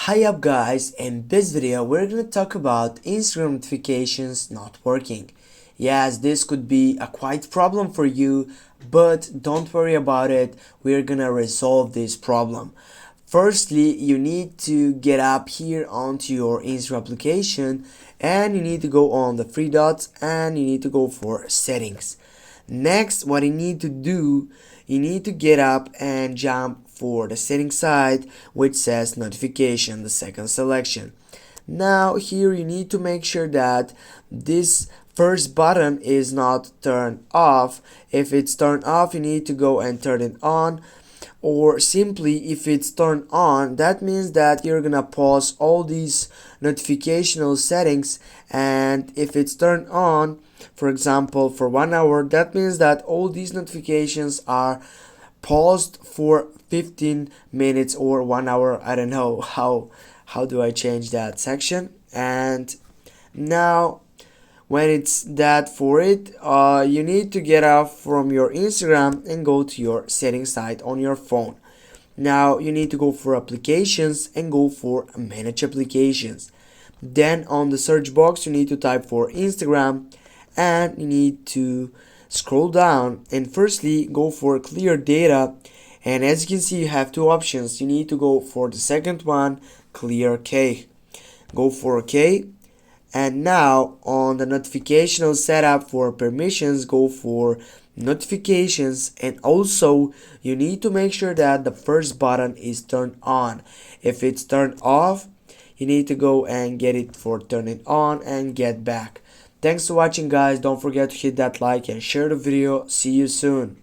Hi up guys, in this video we're gonna talk about Instagram notifications not working. Yes, this could be a quite problem for you, but don't worry about it, we're gonna resolve this problem. Firstly, you need to get up here onto your Instagram application and you need to go on the three dots and you need to go for settings. Next, what you need to do, you need to get up and jump for the setting side which says notification, the second selection. Now here you need to make sure that this first button is not turned off. If it's turned off, you need to go and turn it on, or simply if it's turned on, that means that you're gonna pause all these notificational settings, and if it's turned on, for example for 1 hour, that means that all these notifications are paused for 15 minutes or 1 hour. I don't know how do I change that section. And now when it's that for it, you need to get off from your Instagram and go to your settings side on your phone. Now you need to go for applications and go for manage applications. Then on the search box you need to type for Instagram and you need to scroll down and firstly go for clear data, and as you can see you have two options. You need to go for the second one, clear K. Go for OK. And now on the notificational setup for permissions, go for notifications, and also you need to make sure that the first button is turned on. If it's turned off, you need to go and get it for turn it on and get back. Thanks for watching guys, don't forget to hit that like and share the video. See you soon.